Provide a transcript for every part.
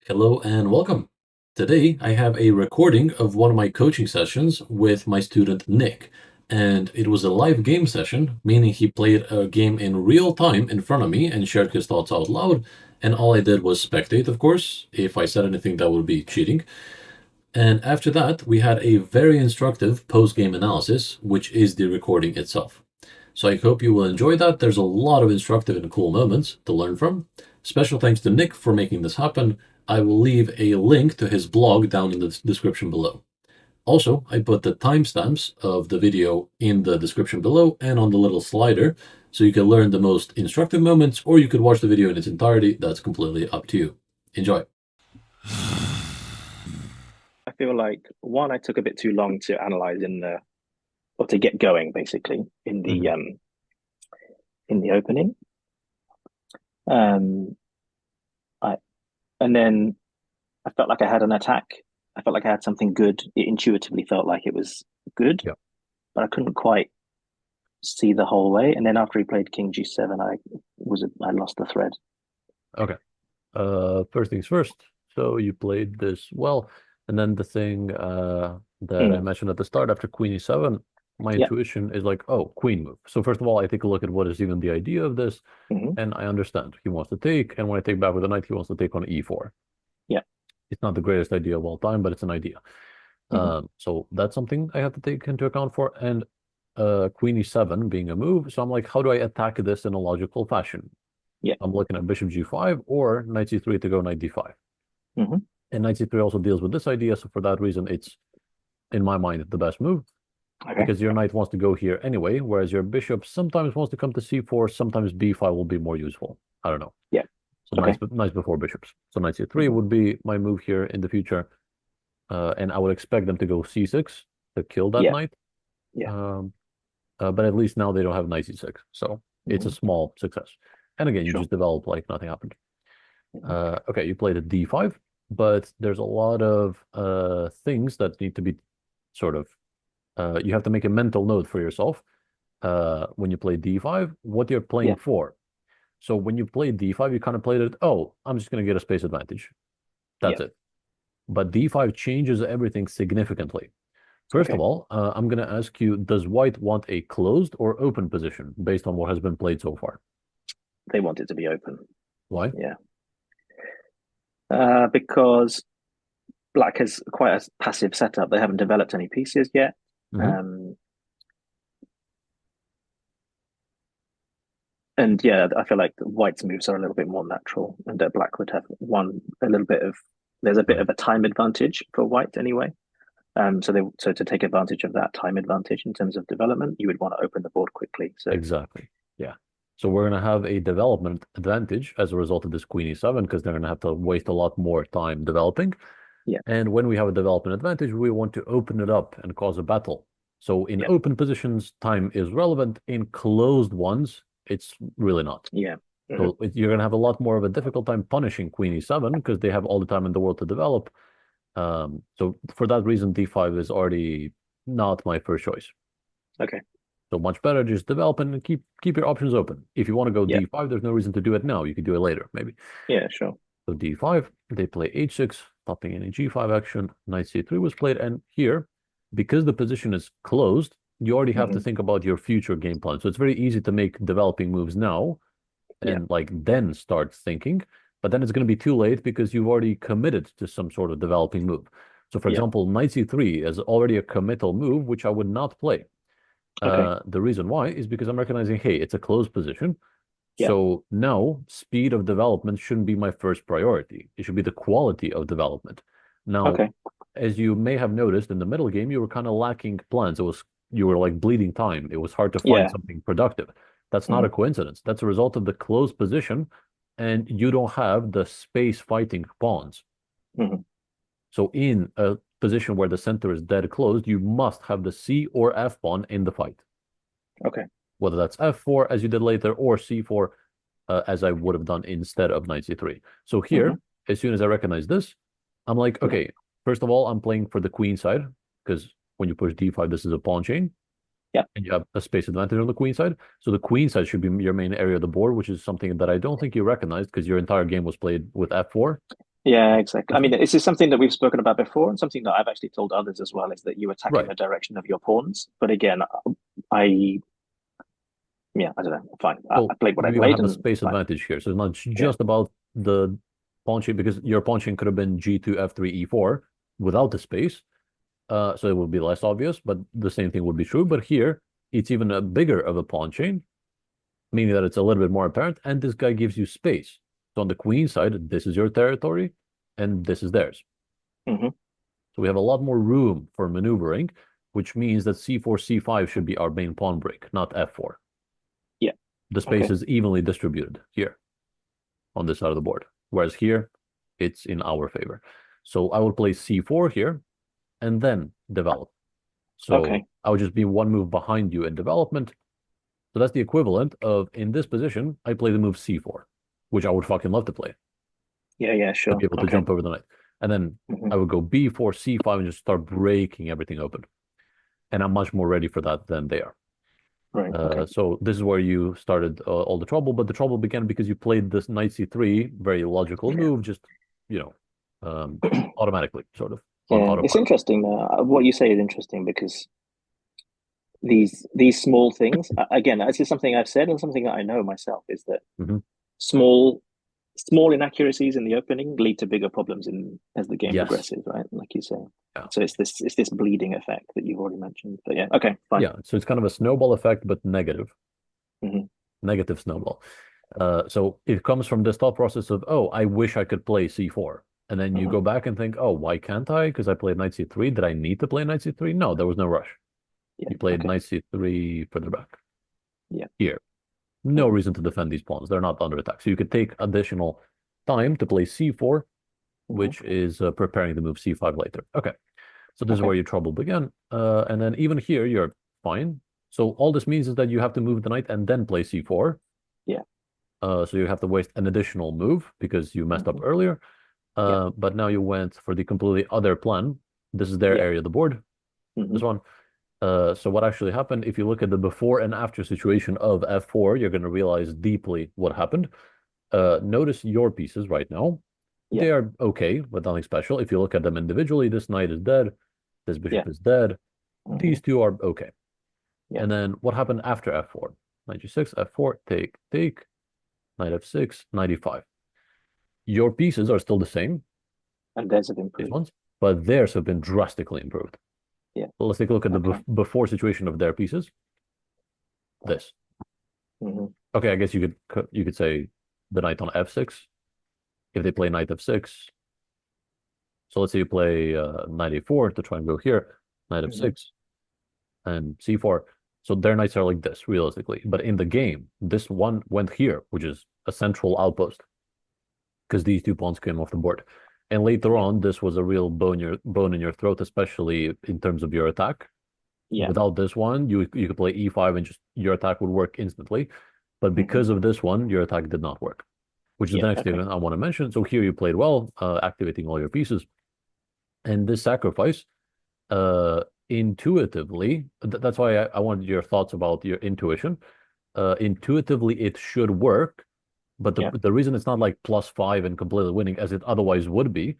Hello and welcome. Today I have a recording of one of my coaching sessions with my student Nick, and it was a live game session, meaning he played a game in real time in front of me and shared his thoughts out loud, and all I did was spectate, of course. If I said anything, that would be cheating. And after that, we had a very instructive post-game analysis, which is the recording itself. So I hope you will enjoy that. There's a lot of instructive and cool moments to learn from. Special thanks to Nick for making this happen. I will leave a link to his blog down in the description below. Also, I put the timestamps of the video in the description below and on the little slider, so you can learn the most instructive moments, or you could watch the video in its entirety. That's completely up to you. Enjoy. I feel like one, I took a bit too long to analyze or to get going basically in the opening. Um, I and then I felt like I had an attack. I felt like I had something good. It intuitively felt like it was good, Yeah. but I couldn't quite see the whole way. And then after he played King G7, I lost the thread. Okay. First things first. So you played this well, and then the thing that I mentioned at the start after Queen E7, my Yeah. intuition is like, oh, Queen move. So first of all, I take a look at what is even the idea of this, hmm and I understand he wants to take, and when I take back with a knight, he wants to take on E4. Yeah. It's not the greatest idea of all time, but it's an idea. So that's something I have to take into account for, and Queen E7 being a move. So I'm like, how do I attack this in a logical fashion? Yeah. I'm looking at bishop g5 or knight c3 to go knight d5. hmm And knight c3 also deals with this idea, so for that reason, it's, in my mind, the best move. Okay. Because your knight wants to go here anyway, whereas your bishop sometimes wants to come to c4, sometimes b5 will be more useful. I don't know. Yeah. So Okay. nice before bishops. So knight c3 would be my move here in the future. And I would expect them to go c6 to kill that Yeah. knight. Yeah. But at least now they don't have knight c6. So it's a small success. And again, you Sure. just develop like nothing happened. Mhm. Okay, you played a d5, but there's a lot of things that need to be sort of, you have to make a mental note for yourself when you play d5, what you're playing Yeah. for. So when you play d5, you kind of played it, oh, I'm just going to get a space advantage. That's Yeah. it. But d5 changes everything significantly. First of Okay. all, I'm going to ask you, does white want a closed or open position based on what has been played so far? They want it to be open. Why? Yeah. Because Black has quite a passive setup. They haven't developed any pieces yet. Mhm. And yeah, I feel like White's moves are a little bit more natural, and that Black would have there's a bit Right. of a time advantage for White anyway. So to take advantage of that time advantage in terms of development, you would want to open the board quickly. So Exactly. Yeah. So we're going to have a development advantage as a result of this Queen E7 because they're going to have to waste a lot more time developing. yeah, And when we have a development advantage, we want to open it up and cause a battle. So in yeah, open positions, time is relevant. In closed ones, it's really not. yeah, hmm So you're going to have a lot more of a difficult time punishing Queen E7 because they have all the time in the world to develop. So for that reason, D5 is already not my first choice. okay, So much better just develop and keep your options open. If you want to go yeah, d5, there's no reason to do it now. You could do it later, maybe. yeah, sure, So d5, they play h6, topping in a g5 action. Knight c3 was played, and here, because the position is closed, you already have to hmm think about your future game plan. So it's very easy to make developing moves now yeah, and like then start thinking, but then it's going to be too late because you've already committed to some sort of developing move. So for yeah, example, knight c3 is already a committal move, which I would not play. okay, The reason why is because I'm recognizing, hey, it's a closed position. yeah, So now speed of development shouldn't be my first priority. It should be the quality of development. Now, okay, as you may have noticed in the middle game, you were kind of lacking plans. You were like bleeding time. It was hard to find yeah, something productive. That's not hmm a coincidence. That's a result of the closed position, and you don't have the space fighting pawns. hmm So in a position where the center is dead closed, you must have the C or F pawn in the fight. okay, Whether that's f4 as you did later or c4 as I would have done instead of knight c3. So hmm here, as soon as I recognize this, I'm like, yeah, okay, first of all, I'm playing for the queen side because when you push d5, this is a pawn chain yeah, and you have a space advantage on the queen side. So the queen side should be your main area of the board, which is something that I don't think you recognized because your entire game was played with f4. Yeah, exactly. I That's mean, fine. this is something that we've spoken about before, and something that I've actually told others as well, is that you attack in Right. the direction of your pawns. But again, I yeah, I don't know. Fine. I So played what I you played, have a and space fine. advantage here. So it's not Yeah. just about the pawn chain, because your pawn chain could have been G2, F3, E4 without the space. So it would be less obvious, but the same thing would be true. But here, it's even a bigger of a pawn chain, meaning that it's a little bit more apparent. And this guy gives you space. So on the queen side, this is your territory, and this is theirs. Hmm. So we have a lot more room for maneuvering, which means that C4, C5 should be our main pawn break, not F4. Yeah. The space Okay. is evenly distributed here on this side of the board, whereas here, it's in our favor. So I will play C4 here and then develop. So Okay. I would just be one move behind you in development. So that's the equivalent of, in this position, I play the move C4, which I would fucking love to play, Yeah. Yeah. to Sure. be able to Okay. jump over the knight. And then Hmm. I would go B4, C5, and just start breaking everything open. And I'm much more ready for that than they are. Right. Okay. So this is where you started all the trouble, but the trouble began because you played this knight c3, very logical Yeah. move, just, you know, automatically, sort of, on Yeah. It's autopilot. interesting. What you say is interesting because these small things, again, this is something I've said and something that I know myself, is that Hmm. small small inaccuracies in the opening lead to bigger problems in as the game Yes. progresses, right? Like you say. Yeah. So it's this bleeding effect that you've already mentioned. But yeah, okay, fine. Yeah. So it's kind of a snowball effect, but negative, Hmm. negative snowball. So it comes from this thought process of, oh, I wish I could play c4. And then you Hmm. go back and think, oh, why can't I? Because I played knight c3. Did I need to play knight c3? No, there was no rush. Yeah, You played okay. knight c3 further back. Yeah. Here. No Hmm. reason to defend these pawns. They're not under attack. So you could take additional time to play c4, Hmm. which is preparing to move c5 later. Okay. So this is Okay. where your trouble began. And then even here, you're fine. So all this means is that you have to move the knight and then play c4. Yeah. So you have to waste an additional move because you messed up Hmm. earlier. Yeah. But now you went for the completely other plan. This is their Yeah. area of the board, Hmm. this one. So what actually happened, if you look at the before and after situation of f4, you're going to realize deeply what happened. Notice your pieces right now. Yeah. They are okay, but nothing special. If you look at them individually, this knight is dead, this Yeah. bishop is dead. Hmm. These two are okay. Yeah. And then what happened after f4? Knight g6, f4, take, take, knight f6, knight e5. Your pieces are still the same, And theirs have these improved. ones, but theirs have been drastically improved. Yeah. So let's take a look at the Okay. before situation of their pieces. This. Hmm. Okay, I guess you could say the knight on f6. If they play knight f6, so let's say you play knight a4 to try and go here, knight Hmm. f6, and c4. So their knights are like this, realistically. But in the game, this one went here, which is a central outpost, because these two pawns came off the board. And later Yeah. on, this was a real bone in your throat, especially in terms of your attack. Yeah. Without this one, you could play e5 and just your attack would work instantly. But Hmm. because of this one, your attack did not work, which is Yeah. the next thing Okay. I want to mention. So here you played well, activating all your pieces. And this sacrifice, uh, intuitively, that's why I wanted your thoughts about your intuition. Intuitively, it should work, but Yeah. the reason it's not like +5 and completely winning as it otherwise would be,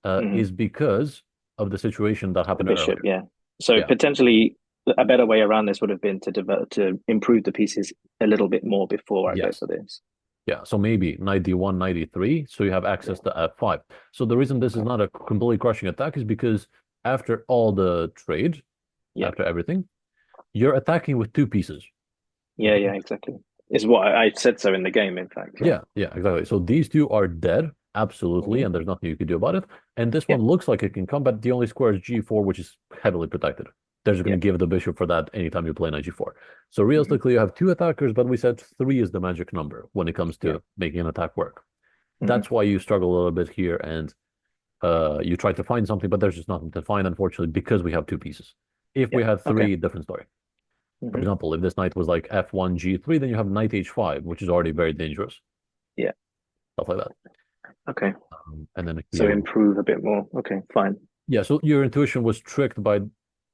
Hmm. is because of the situation that The happened bishop. earlier. Yeah. So Yeah. potentially a better way around this would have been to develop to improve the pieces a little bit more before I go Yes. for this. Yeah. So maybe knight d1, knight e3, so you have Yeah. access to f5. So the reason this is Okay. not a completely crushing attack is because after all the trade, Yeah. after everything, you're attacking with two pieces. Yeah. Okay. Yeah. Exactly. Is what I said so in the game. In fact. Yeah. Yeah, yeah, exactly. So these two are dead, absolutely, Hmm. and there's nothing you can do about it. And this Yeah. one looks like it can come, but the only square is g4, which is heavily protected. They're just Yeah. going to give the bishop for that anytime you play knight g4. So Hmm. realistically, you have two attackers, but we said three is the magic number when it comes Yeah. to making an attack work. Hmm. That's why you struggle a little bit here, and you try to find something, but there's just nothing to find, unfortunately, because we have two pieces. If Yeah. we had Okay. three, different story. For Hmm. example, if this knight was like f1, g3, then you have knight h5, which is already very dangerous. Yeah. Stuff like that. Okay. And then So here, improve a bit more. Okay. Fine. yeah. So your intuition was tricked by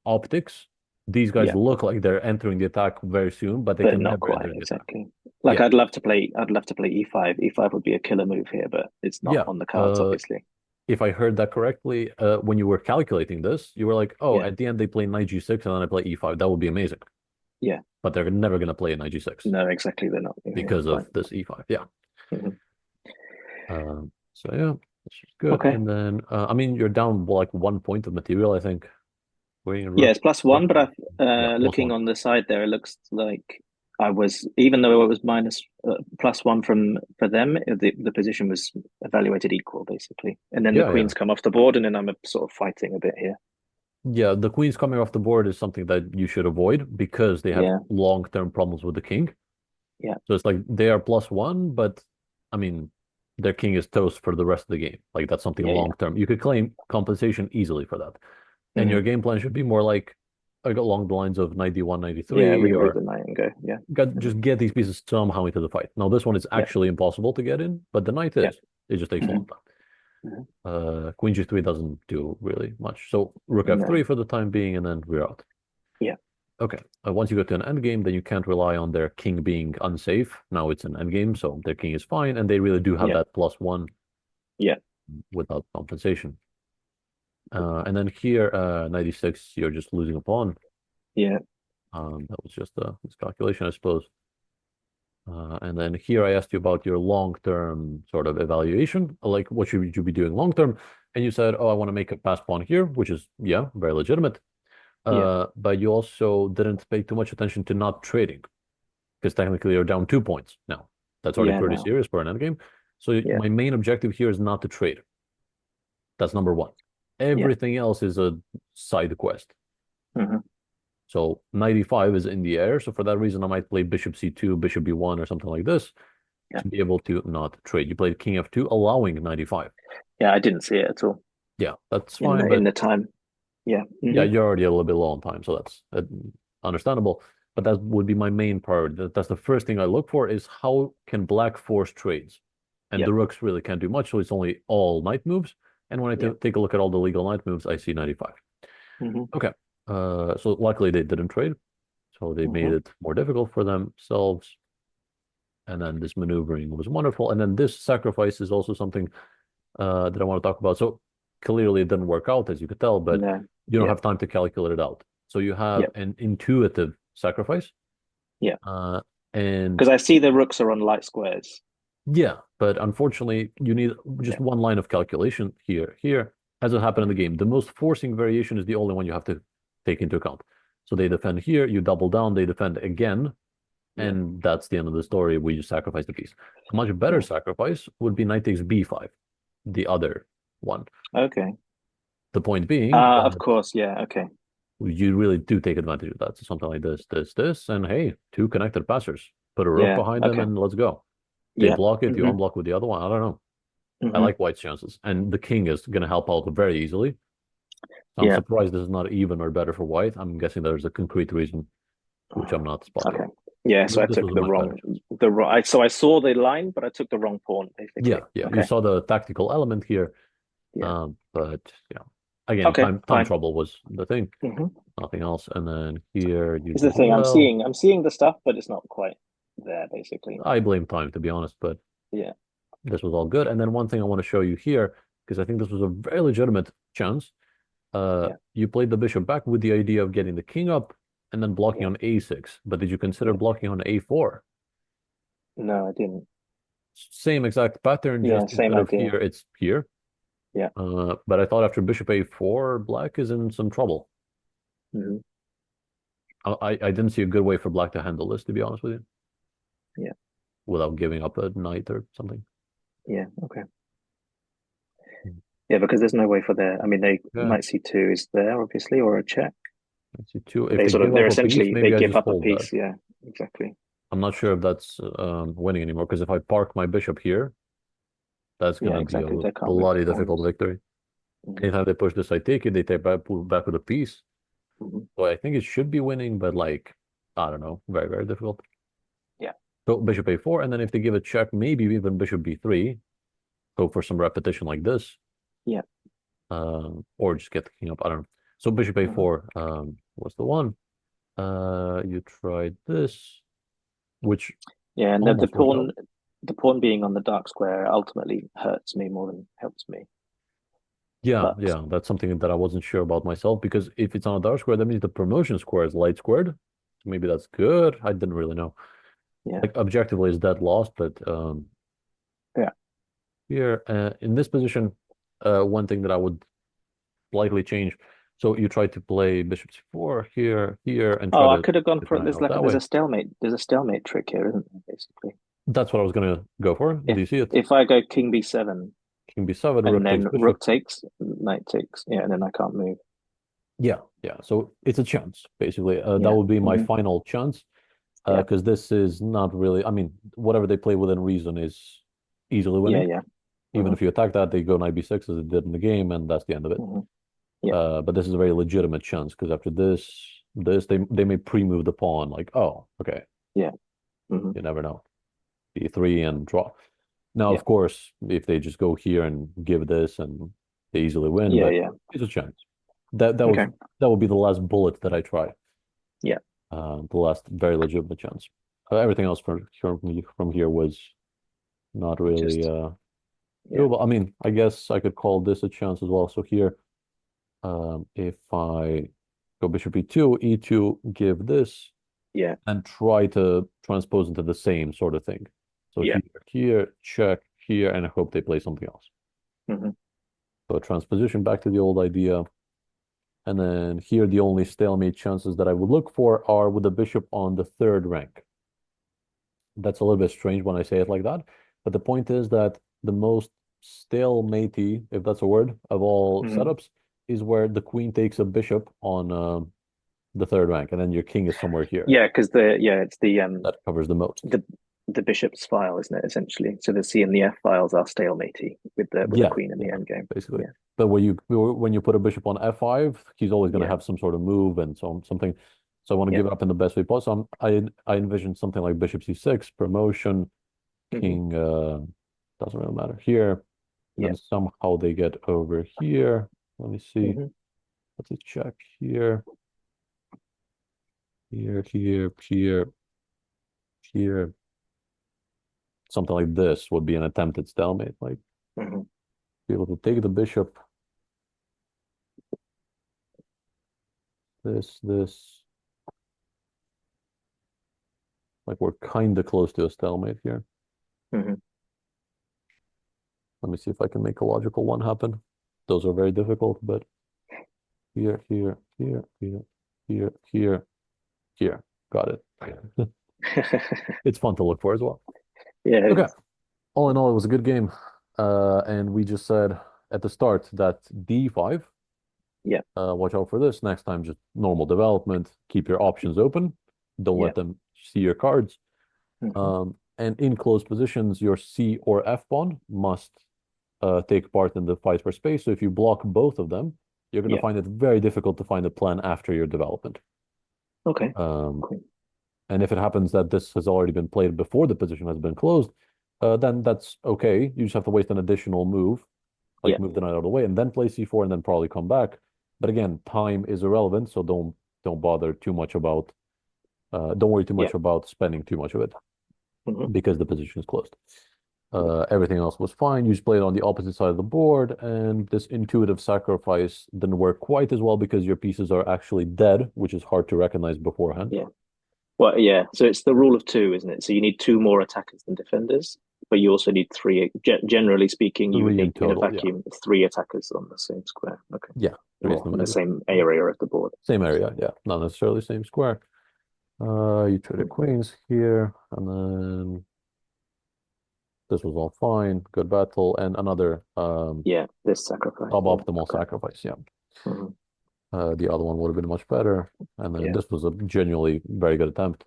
optics. These guys Yeah. look like they're entering the attack very soon, but they But can not never quite enter the attack. exactly. Like Yeah, I'd love to play e5. E5 would be a killer move here, but it's not yeah. on the cards, obviously. if I heard that correctly, when you were calculating this, you were like, oh, Yeah, at the end they play knight g6 and then I play e5. That would be amazing. yeah. But they're never going to play knight g6 No, exactly. They're not. Yeah, because of fine. this e5. Yeah. Mhm. So yeah, that's just good. Okay. And then, I mean, you're down like 1 point of material, I think. Waiting and Yeah, rook. it's plus Rook. one, but Yeah, plus looking one. on the side there, it looks like I was, even though it was minus plus one for them, the position was evaluated equal basically, and then the Yeah, yeah. queens come off the board, and then I'm sort of fighting a bit here. Yeah, the queens coming off the board is something that you should avoid because they have Yeah, long-term problems with the king. yeah, So it's like they are plus one, but I mean, their king is toast for the rest of the game. Like that's something yeah, long term. You could claim compensation easily for that. yeah. And your game plan should be more like along the lines of 91, Yeah, 93, reroute or the knight and go. Yeah, just get these pieces somehow into the fight. Now, this one is yeah, actually impossible to get in, but the knight yeah. is. It just takes a long Mhm. time. Mhm. Queen g3 doesn't do really much. So rook f3 No, for the time being, and then we're out. yeah, Okay. Once you go to an endgame, then you can't rely on their king being unsafe. Now it's an endgame, so their king is fine, and they really do have yeah, that plus one yeah, without compensation. And then here, 96, you're just losing a pawn. yeah, That was just a miscalculation, I suppose. And then here I asked you about your long-term sort of evaluation, like what should you be doing long-term? And you said, oh, I want to make a pass pawn here, which is, yeah, very legitimate. yeah, But you also didn't pay too much attention to not trading, because technically you're down 2 points now. That's already yeah. pretty No, serious for an endgame. So yeah, my main objective here is not to trade. That's number one. yeah. Everything else is a side quest. Hmm. So 95 is in the air. So for that reason, I might play bishop c2, bishop b1, or something like this Yeah, to be able to not trade. You played king f2, allowing 95. yeah. I didn't see it at all Yeah, that's in fine. the But time. Yeah. yeah, Hmm. you're already a little bit low on time. So that's understandable. But that would be my main priority. That's the first thing I look for is how can black force trades? And Yeah, the rooks really can't do much. So it's only all knight moves. And when I yeah. take a look at all the legal knight moves, I see 95. Hmm. Okay. So luckily they didn't trade. So they made Hmm. it more difficult for themselves. And then this maneuvering was wonderful. And then this sacrifice is also something that I want to talk about. So clearly it didn't work out, as you could tell, but No. you don't Yeah, have time to calculate it out. So you have yeah, an intuitive sacrifice. yeah. Uh, and Because I see the rooks are on light squares. yeah, but unfortunately, you need just Yeah, one line of calculation here. Here, as it happened in the game, the most forcing variation is the only one you have to take into account. So they defend here, you double down, they defend again, yeah, and that's the end of the story. We just sacrifice the piece. A much better yeah. sacrifice would be knight takes b5, the other one. Okay. The point being Of that course. Yeah. Okay. you really do take advantage of that. So something like this, and hey, two connected passers. Put a rook Yeah. behind them Okay. and let's go. They Yeah. block it, you Hmm. unblock with the other one. I don't know. I Hmm. like White's chances. And the king is going to help out very easily. So I'm Yeah. surprised this is not even or better for White. I'm guessing there's a concrete reason, which I'm not spotting. Okay. Yeah. So I This took was a the much better chance. so I saw the line, but I took the wrong pawn Yeah, basically. yeah. You Okay. saw the tactical element here. Yeah. But yeah. Again, Okay. time Fine. trouble was the thing. Hmm. Nothing else. And then here you Is the did thing well. I'm seeing the stuff, but it's not quite there basically. I blame time, to be honest, but Yeah. this was all good. And then one thing I want to show you here, because I think this was a very legitimate chance. Yeah. You played the bishop back with the idea of getting the king up and then blocking Yeah. on a6. But did you consider Yeah. blocking on a4? No, I didn't. Same exact pattern, Yeah. just Same instead of idea. here, it's here. Yeah. But I thought after bishop a4, black is in some trouble. Hmm. I didn't see a good way for black to handle this, to be honest with you, Yeah. without giving up a knight or something. Yeah. Okay. Hmm. Yeah, because there's no way for their. I mean, they Yeah, knight c2 is there obviously, or a check. let's see two. But If they give they're up a piece, essentially they maybe I give just up a hold that. piece. Yeah. Exactly. I'm not sure if that's winning anymore, because if I park my bishop here, that's Yeah. gonna be a Exactly. They can't move the bloody difficult pawns. victory. Hmm. Anytime they push this, I take it. They take back, pull back with a piece. Hmm. So I think it should be winning, but like I don't know, very very difficult. Yeah. So bishop a4, and then if they give a check, maybe even bishop b3. Go for some repetition like this, Yeah. or just get the king up. I don't know. So bishop Hmm. a4 was the one. You tried this, which Yeah. And almost worked out. the pawn being on the dark square ultimately hurts me more than helps me. Yeah, But yeah, that's something that I wasn't sure about myself because if it's on a dark square, that means the promotion square is light squared. Maybe that's good. I didn't really know. yeah, Like objectively, is dead lost, but yeah. here in this position, one thing that I would likely change. So you try to play bishop c4 here, here, and try Oh, I to could have gone get for knight there's out like that way. there's a stalemate trick here, isn't there, basically? That's what I was gonna go for. Do If you see it? if I go king b7 King b7, and rook then takes bishop. rook takes, knight takes, yeah, and then I can't move. Yeah, yeah. So it's a chance, basically. That Yeah. would be my Hmm. final chance. Yeah. Because this is not really, I mean, whatever they play within reason is easily Yeah. winning. Yeah. Even Hmm. if you attack that, they go knight b6 as it did in the game, and that's the end of it. Hmm. Yeah. But this is a very legitimate chance because after this they may pre-move the pawn. Like, oh, okay, Yeah. Hmm. you never know. B3 and draw. Now, Yeah. of course, if they just go here and give this and they easily win, Yeah. but Yeah. it's a chance. That was Okay. that would be the last bullet that I try. Yeah. The last very legitimate chance. Everything else from here was not really Just yeah. doable. I mean, I guess I could call this a chance as well. So here, if I go bishop e2, e2, give this, Yeah. and try to transpose into the same sort of thing. So Yeah. here, check, here, and I hope they play something else. Hmm. So transposition back to the old idea. And then here, the only stalemate chances that I would look for are with the bishop on the third rank. That's a little bit strange when I say it like that. But the point is that the most stalematey, if that's a word, of all Hmm. setups is where the queen takes a bishop on the third rank, and then your king is somewhere here. Yeah, because it's That covers the moat. the bishop's file, isn't it, essentially? So the C and the F files are stalematey with the Yeah, queen in the yeah, end game. basically. Yeah. But when you put a bishop on f5, he's always going to Yeah. have some sort of move and something. So I want to Yeah. give it up in the best way possible. I envision something like bishop c6, promotion, Hmm. king doesn't really matter here. Yeah. Then somehow they get over here. Let me see. Hmm. Let's see, check here, here, here, here, here. Something like this would be an attempted stalemate. Like Hmm. be able to take the bishop, this. Like we're kind of close to a stalemate here. Hmm. Let me see if I can make a logical one happen. Those are very difficult, but here, here, here, here, here, here, here. Got it. It's fun to look for as well. Yeah. Okay. All in all, it was a good game. And we just said at the start that d5, Yeah. watch out for this. Next time, just normal development. Keep your options open. Don't Yeah. let them see your cards. Hmm. And in closed positions, your C or F pawn must take part in the fight for space. So if you block both of them, you're going to Yeah. find it very difficult to find a plan after your development. Okay. Um, Cool. and if it happens that this has already been played before the position has been closed, then that's okay. You just have to waste an additional move, like Yeah. move the knight out of the way, and then play c4, and then probably come back. But again, time is irrelevant, so don't bother too much about. Don't worry too Yeah. much about spending too much of it Hmm. because the position is closed. Yeah. Everything else was fine. You just played on the opposite side of the board, and this intuitive sacrifice didn't work quite as well because your pieces are actually dead, which is hard to recognize beforehand. Yeah. Well, yeah. So it's the rule of two, isn't it? So you need two more attackers than defenders, but you also need three. Generally speaking, you would Three in need in a total, yeah. vacuum three attackers on the same square. Okay. Yeah, three is Or the in the magic. same area of the board. Same area, yeah. Not necessarily same square. You traded queens here, and then this was all fine. Good battle, and another Yeah. This sacrifice. Yeah. suboptimal Okay. sacrifice, yeah. Hmm. The other one would have been much better. And then Yeah. this was a genuinely very good attempt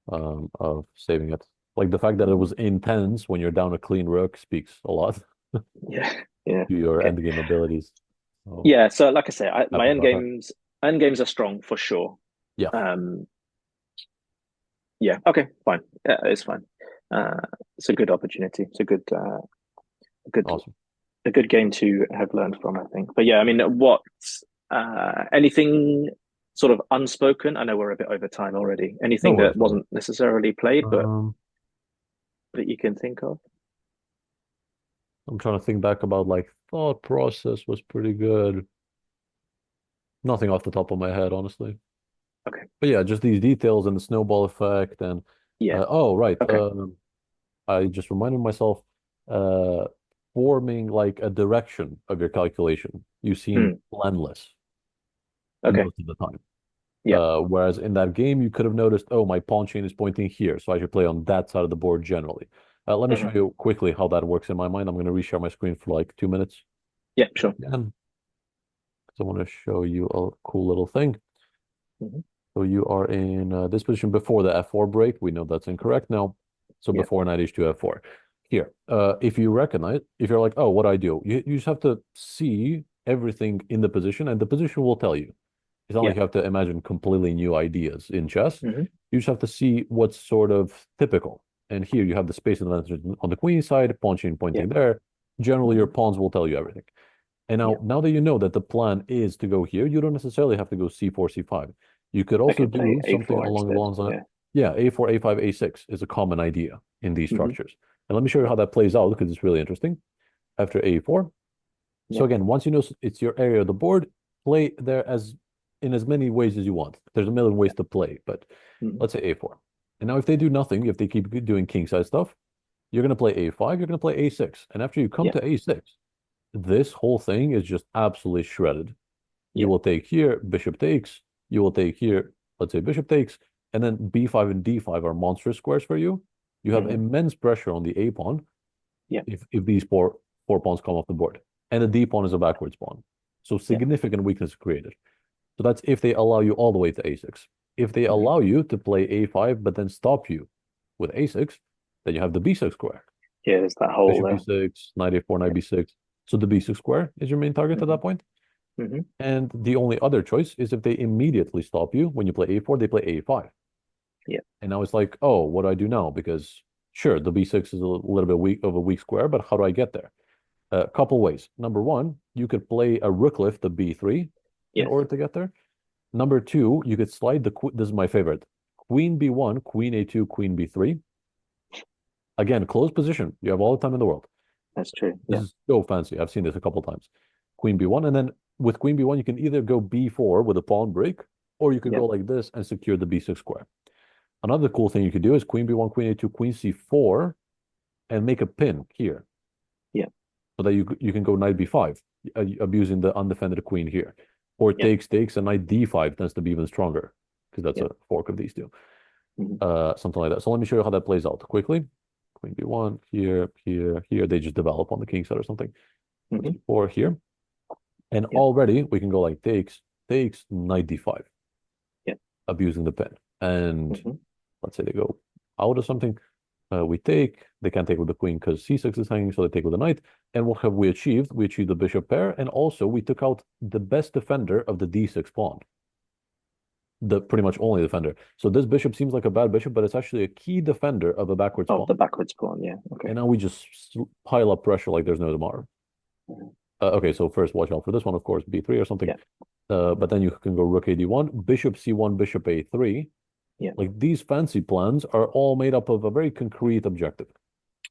of saving it. Like the fact that it Hmm. was intense when you're down a clean rook speaks a lot Yeah. Yeah. to your Okay. endgame abilities. So Yeah. So, like I say, my happy about that. end games are strong for sure. Yeah, Um. Yeah. Okay. Fine. Yeah, it's fine. Uh. It's a good opportunity. It's a good awesome. a good game to have learned from, I think. But yeah, I mean, what anything sort of unspoken? I know we're a bit over time already. No Anything that worries, no worries. wasn't necessarily played, but Um, that you can think of? I'm trying to think back about like thought process was pretty good. Nothing off the top of my head, honestly. Okay. But yeah, just these details and the snowball effect and Yeah. oh right, Okay. I just reminded myself uh forming like a direction of your calculation. You seem Mm. planless Okay. most of the time. Yeah. Whereas in that game, you could have noticed, oh, my pawn chain is pointing here, so I should play on that side of the board generally. Let me show Hmm. you quickly how that works in my mind. I'm going to reshare my screen for like 2 minutes Yeah. Sure. again, because I want to show you a cool little thing. Hmm. So you are in this position before the f4 break. We know that's incorrect now. So Yeah. before knight h2 f4. Here, if you recognize, if you're like, oh, what do I do? You just have to see everything in the position, and the position will tell you. It's not Yeah. like you have to imagine completely new ideas in chess. Hmm. You just have to see what's sort of typical. And here you have the space advantage on the queen side, pawn chain Yeah. pointing there. Generally, your Hmm. pawns will tell you everything. And Yeah. now that you know that the plan is to go here, you don't necessarily have to go c4, c5. You could I also could play do something A4 along the instead. lines of, Yeah. yeah, a4, a5, a6 is a common idea in these Hmm. structures. And let me show you Yeah. how that plays out because it's really interesting. After a4, Yeah. so again, once you know it's your area of the board, play there as in as many ways as you want. There's a million ways to play, but Hmm. let's say a4. And now if they do nothing, if they keep doing king size stuff, you're going to play a5, you're going to play a6. And after you come Yeah. to a6, this whole thing is just absolutely shredded. You Yeah. will take here, bishop takes, you will take here, let's say bishop takes, and then b5 and d5 are monstrous squares for you. You have Hmm. immense pressure on the a pawn Yeah. if these four pawns come off the board. And the d pawn is a backwards pawn. So Yeah. significant weakness created. So that's if they allow you all the way to a6. If they Hmm. allow you to play a5, but then stop you with a6, then you have the b6 square. Yeah. There's that hole Bishop there. b6, knight a4, knight Yeah. b6. So the b6 square is your main target at Hmm. that point. Hmm. And the only other choice is if they immediately stop you when you play a4, they play a5. Yeah. And now it's like, oh, what do I do now? Because sure, the b6 is a little bit weak of a weak square, but how do I get there? A couple ways. Number one, you could play a rook lift to b3 in Yes. order to get there. Number two, you could slide the this is my favorite. Queen b1, queen a2, queen b3. Again, closed position. You have all the time in the world. That's true. This Yeah. is so fancy. I've seen this a couple times. Queen b1, and then with queen b1, you can either go b4 with a pawn break, or you could Yeah. go like this and secure the b6 square. Another cool thing you could do is queen b1, queen a2, queen c4, and make a pin here, Yeah. so that you can go knight b5, abusing the undefended queen here. Or Yeah. takes, and knight d5 tends to be even stronger, because that's Yeah. a fork of these two. Hmm. Something like that. So let me show you how that plays out quickly. Queen b1, here, here, here. They just develop on the king side or something. Hmm. Or here. And Yeah. already we can go like takes, knight d5, Yeah. abusing the pin. And Hmm. let's say they go out or something. We take, they can't take with the queen because c6 is hanging, so they take with the knight. And what have we achieved? We achieved the bishop pair, and also we took out the best defender of the d6 pawn. The pretty much only defender. So this bishop seems like a bad bishop, but it's actually a key defender of a backwards Oh, pawn. the backwards pawn. Yeah. Okay. And now we just pile up pressure like there's no tomorrow. Mhm. Okay, so first watch out for this one, of course, b3 or something. Yeah. But then you can go rook ad1, bishop c1, bishop a3. Yeah. Like these fancy plans are all made up of a very concrete objective.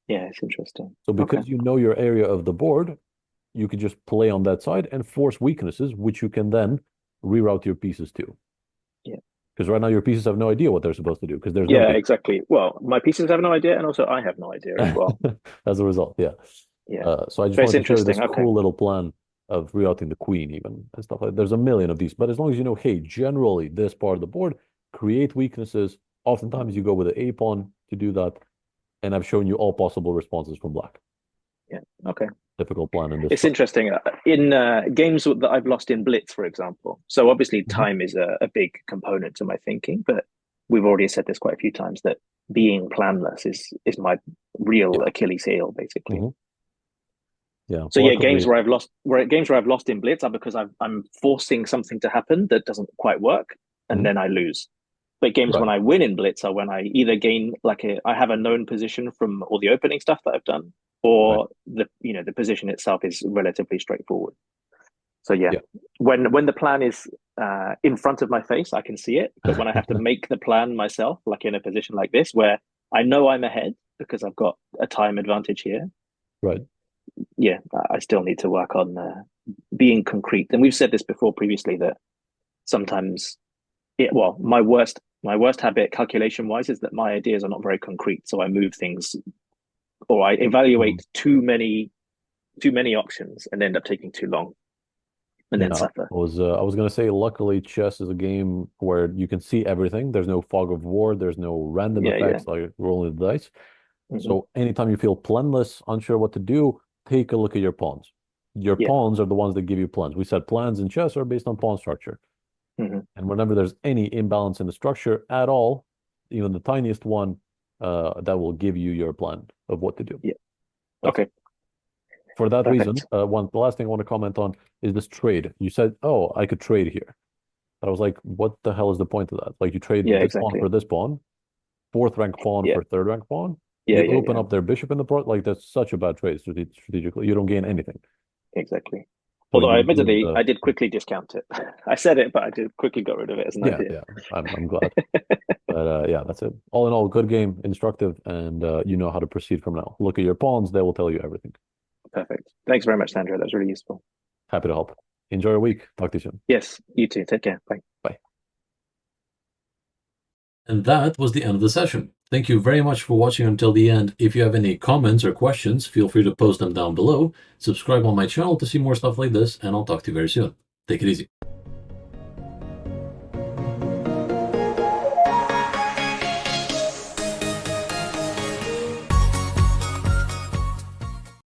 Yeah. It's interesting. So Okay. because you know your area of the board, you can just play on that side and force weaknesses, which you can then reroute your pieces to. Yeah. Because right now your pieces have no idea what they're supposed to do because there's no Yeah. game. Exactly. Well, my pieces have no idea, and also I have no idea as well. As a result, yeah. Yeah. So I just But it's wanted to show you this interesting. Okay. cool little plan of rerouting the queen even and stuff like that. There's a million of these, but as long as you know, hey, generally this part of the board, create weaknesses. Oftentimes Mhm. you go with the a pawn to do that, and I've shown you all possible responses from black. Yeah. Okay. Typical plan in this It's structure. interesting in games that I've lost in Blitz, for example. So obviously, Mhm. time is a big component to my thinking, but we've already said this quite a few times that being planless is my real Yeah. Achilles heel, basically. Hmm. Yeah. So yeah, Luckily, games where I've lost in Blitz are because I'm forcing something to happen that doesn't quite work, and mhm. then I lose. But games when Right. I win in Blitz are when I either gain I have a known position from all the opening stuff that I've done, Right. or the position itself is relatively straightforward. So yeah, Yeah. when the plan is in front of my face, I can see it. But when I have to make the plan myself, like in a position like this, where I know I'm ahead because I've got a time advantage here, Right. yeah, I still need to work on being concrete. And we've said this before previously that sometimes, my worst habit calculation wise is that my ideas are not very concrete. So I move things, or I evaluate too many options and end up taking too long, and then suffer. I was gonna say, luckily, chess is a game where you can see everything. There's no fog of war. There's no random effects like rolling the dice. So anytime you feel planless, unsure what to do, take a look at your pawns. Your pawns are the ones that give you plans. We said plans in chess are based on pawn structure. And whenever there's any imbalance in the structure at all, even the tiniest one, that will give you your plan of what to do. Yeah. Okay. For that reason, the last thing I want to comment on is this trade. You said, "Oh, I could trade here." But I was like, "What the hell is the point of that? Like, you trade this pawn for this pawn, fourth rank pawn for third rank pawn. You open up their bishop in the pro. Like, that's such a bad trade strategically. You don't gain anything." Exactly. Although, admittedly, I did quickly discount it. I said it, but I did quickly got rid of it as an idea. Yeah, I'm glad. But that's it. All in all, good game, instructive, and you know how to proceed from now. Look at your pawns; they will tell you everything. Perfect. Thanks very much, Sandra. That was really useful. Happy to help. Enjoy your week. Talk to you soon. Yes, you too. Take care. Bye. Bye. And that was the end of the session. Thank you very much for watching until the end. If you have any comments or questions, feel free to post them down below. Subscribe on my channel to see more stuff like this, and I'll talk to you very soon. Take it easy.